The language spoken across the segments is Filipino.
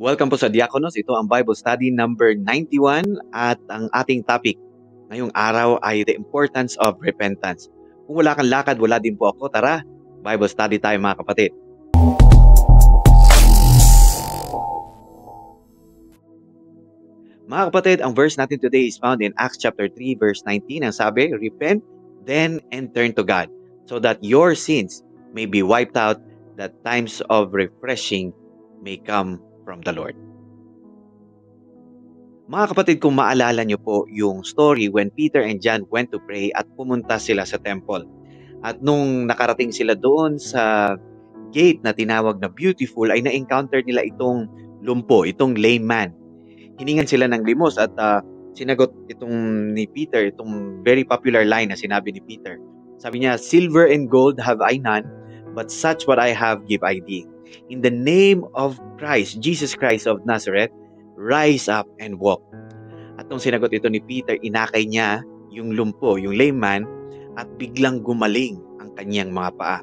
Welcome po sa Diakonos. Ito ang Bible Study number 91 at ang ating topic ngayong araw ay the importance of repentance. Kung wala kang lakad, wala din po ako. Tara, Bible Study tayo mga kapatid. Mga kapatid, ang verse natin today is found in Acts chapter 3 verse 19. Ang sabi, repent then and turn to God so that your sins may be wiped out, that times of refreshing may come from the Lord. Mga kapatid, kung maalala nyo po yung story when Peter and John went to pray at pumunta sila sa temple. At nung nakarating sila doon sa gate na tinawag na Beautiful, ay na-encounter nila itong lumpo, itong lame man. Hiningan sila ng limos at sinagot itong ni Peter, itong very popular line na sinabi ni Peter. Sabi niya, "Silver and gold have I none, but such what I have give I thee. In the name of Christ, Jesus Christ of Nazareth, rise up and walk." At nung sinagot ito ni Peter, inakay niya yung lumpo, yung lame man, at biglang gumaling ang kanyang mga paa.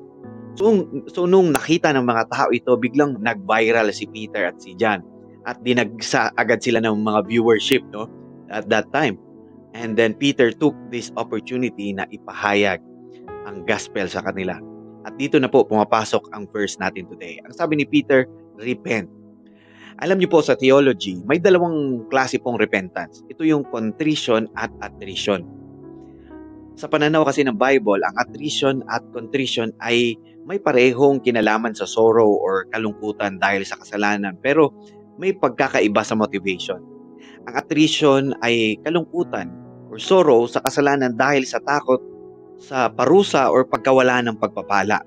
So nung nakita ng mga tao ito, biglang nag-viral si Peter at si John. At dinagsa agad sila ng mga viewership, no, at that time. And then Peter took this opportunity na ipahayag ang gospel sa kanila. At dito na po pumapasok ang verse natin today. Ang sabi ni Peter, repent. Alam niyo po sa theology, may dalawang klase pong repentance. Ito yung contrition at attrition. Sa pananaw kasi ng Bible, ang attrition at contrition ay may parehong kinalaman sa sorrow or kalungkutan dahil sa kasalanan, pero may pagkakaiba sa motivation. Ang attrition ay kalungkutan or sorrow sa kasalanan dahil sa takot sa parusa or pagkawala ng pagpapala.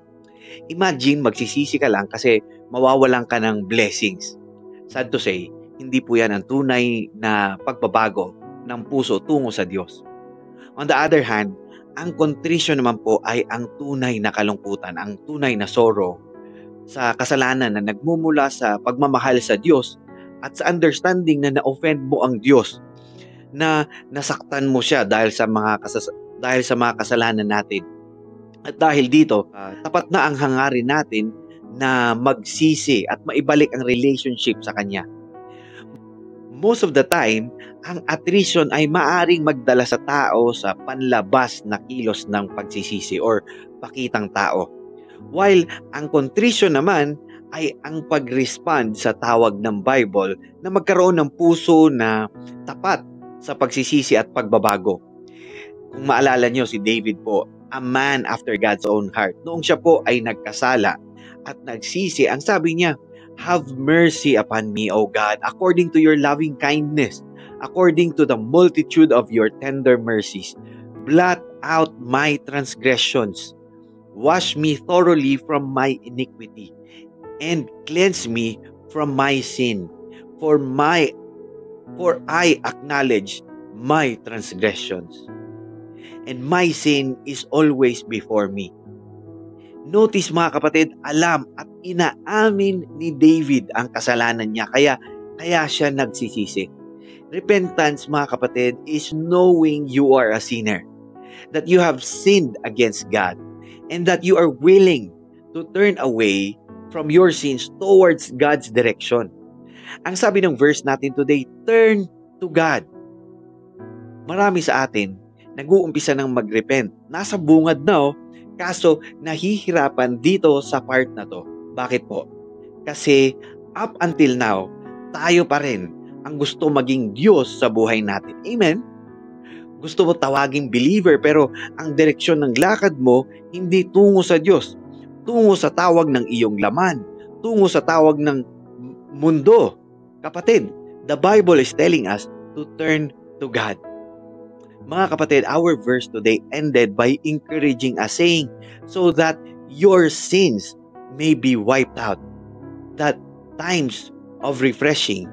Imagine, magsisisi ka lang kasi mawawalan ka ng blessings. Sad to say, hindi po yan ang tunay na pagbabago ng puso tungo sa Diyos. On the other hand, ang contrition naman po ay ang tunay na kalungkutan, ang tunay na sorrow sa kasalanan na nagmumula sa pagmamahal sa Diyos at sa understanding na na-offend mo ang Diyos, na nasaktan mo siya dahil sa mga kasalanan natin. At dahil dito, tapat na ang hangarin natin na magsisi at maibalik ang relationship sa Kanya. Most of the time, ang attrition ay maaring magdala sa tao sa panlabas na kilos ng pagsisisi or pakitang tao. While ang contrition naman ay ang pag-respond sa tawag ng Bible na magkaroon ng puso na tapat sa pagsisisi at pagbabago. Kung maalala nyo si David po, a man after God's own heart. Noong siya po ay nagkasala at nagsisi, ang sabi niya, "Have mercy upon me, O God, according to your loving kindness, according to the multitude of your tender mercies. Blot out my transgressions. Wash me thoroughly from my iniquity, and cleanse me from my sin. For I acknowledge my transgressions, and my sin is always before me." Notice mga kapatid, alam at inaamin ni David ang kasalanan niya, kaya siya nagsisisi. Repentance mga kapatid is knowing you are a sinner, that you have sinned against God, and that you are willing to turn away from your sins towards God's direction. Ang sabi ng verse natin today, turn to God. Marami sa atin nag-uumpisa ng mag-repent. Nasa bungad na kaso nahihirapan dito sa part na to. Bakit po? Kasi up until now, tayo pa rin ang gusto maging Diyos sa buhay natin. Amen? Gusto mo tawaging believer pero ang direksyon ng lakad mo hindi tungo sa Diyos. Tungo sa tawag ng iyong laman. Tungo sa tawag ng mundo. Kapatid, the Bible is telling us to turn to God. Mga kapatid, our verse today ended by encouraging us, saying, so that your sins may be wiped out, that times of refreshing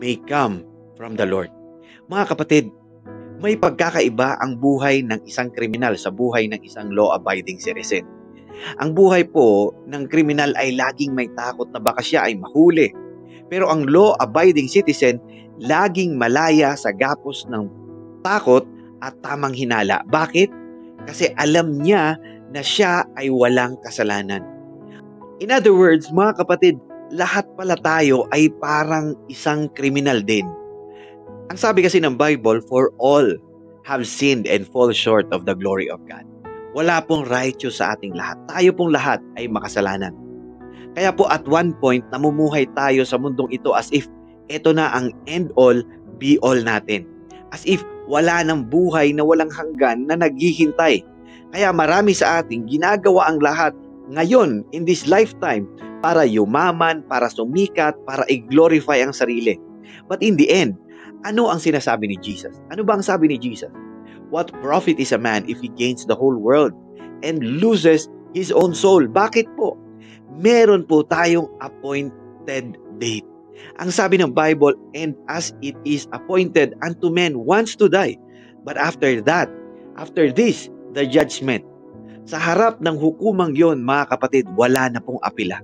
may come from the Lord. Mga kapatid, may pagkakaiba ang buhay ng isang kriminal sa buhay ng isang law-abiding citizen. Ang buhay po ng kriminal ay laging may takot na baka siya ay mahuli. Pero ang law-abiding citizen, laging malaya sa gapos ng takot at tamang hinala. Bakit? Kasi alam niya na siya ay walang kasalanan. In other words, mga kapatid, lahat pala tayo ay parang isang kriminal din. Ang sabi kasi ng Bible, for all have sinned and fall short of the glory of God. Wala pong righteous sa ating lahat. Tayo pong lahat ay makasalanan. Kaya po at one point, namumuhay tayo sa mundong ito as if ito na ang end all, be all natin. As if wala ng buhay na walang hanggan na naghihintay. Kaya marami sa ating ginagawa ang lahat ngayon, in this lifetime, para yumaman, para sumikat, para i-glorify ang sarili. But in the end, ano ang sinasabi ni Jesus? Ano ba ang sabi ni Jesus? What profit is a man if he gains the whole world and loses his own soul? Bakit po? Meron po tayong appointed date. Ang sabi ng Bible, and as it is appointed unto men once to die. But after that, after this, the judgment. Sa harap ng hukumang yon, mga kapatid, wala na pong apila.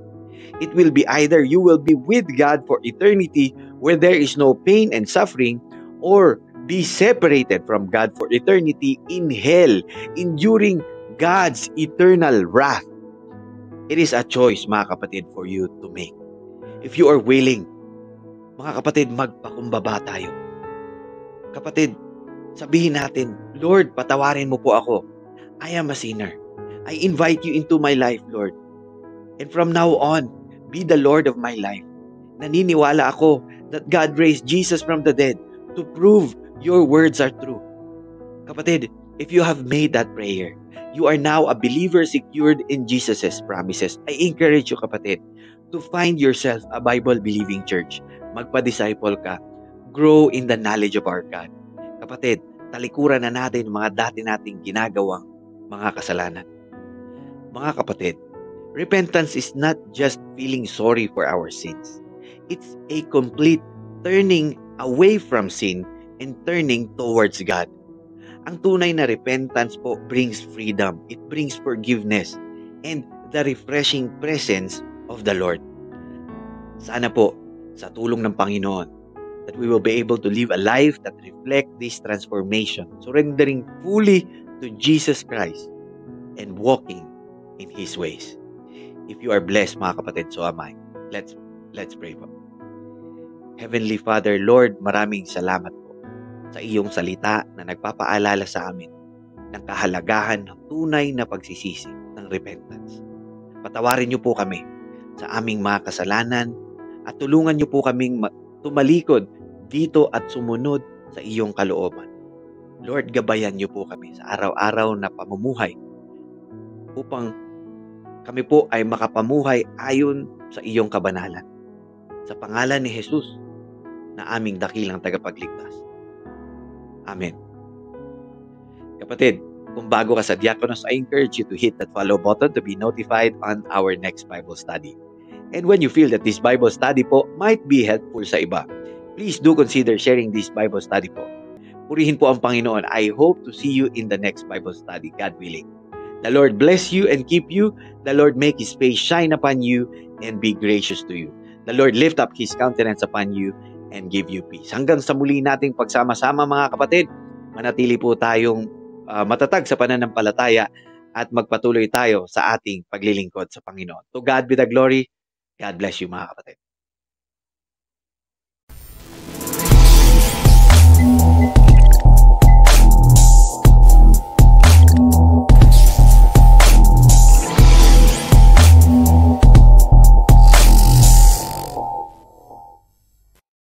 It will be either you will be with God for eternity where there is no pain and suffering, or be separated from God for eternity in hell, enduring God's eternal wrath. It is a choice, mga kapatid, for you to make. If you are willing, mga kapatid, magpakumbaba tayo. Kapatid, sabihin natin, Lord, patawarin mo po ako. I am a sinner. I invite you into my life, Lord. And from now on, be the Lord of my life. Naniniwala ako that God raised Jesus from the dead to prove your words are true. Kapatid, if you have made that prayer, you are now a believer secured in Jesus' promises. I encourage you, kapatid, to find yourself a Bible-believing church. Magpa-disciple ka. Grow in the knowledge of our God. Kapatid, talikuran na natin mga dati nating ginagawang mga kasalanan. Mga kapatid, repentance is not just feeling sorry for our sins. It's a complete turning away from sin and turning towards God. Ang tunay na repentance po brings freedom. It brings forgiveness and the refreshing presence of the Lord. Sana po, sa tulong ng Panginoon, that we will be able to live a life that reflect this transformation, surrendering fully to Jesus Christ and walking in His ways. If you are blessed, mga kapatid, so am I. Let's pray po. Heavenly Father, Lord, maraming salamat po sa iyong salita na nagpapaalala sa amin ng kahalagahan ng tunay na pagsisisi ng repentance. Patawarin niyo po kami sa aming mga kasalanan at tulungan niyo po kaming tumalikod dito at sumunod sa iyong kalooban. Lord, gabayan niyo po kami sa araw-araw na pamumuhay upang kami po ay makapamuhay ayon sa iyong kabanalan. Sa pangalan ni Jesus na aming dakilang tagapagligtas. Amen. Kapatid, kung bago ka sa Diakonos, I encourage you to hit that follow button to be notified on our next Bible study. And when you feel that this Bible study po might be helpful sa iba, please do consider sharing this Bible study po. Purihin po ang Panginoon. I hope to see you in the next Bible study, God willing. The Lord bless you and keep you. The Lord make His face shine upon you and be gracious to you. The Lord lift up His countenance upon you and give you peace. Hanggang sa muli nating pagsama-sama, mga kapatid, manatili po tayong matatag sa pananampalataya at magpatuloy tayo sa ating paglilingkod sa Panginoon. To God be the glory. God bless you, mga kapatid.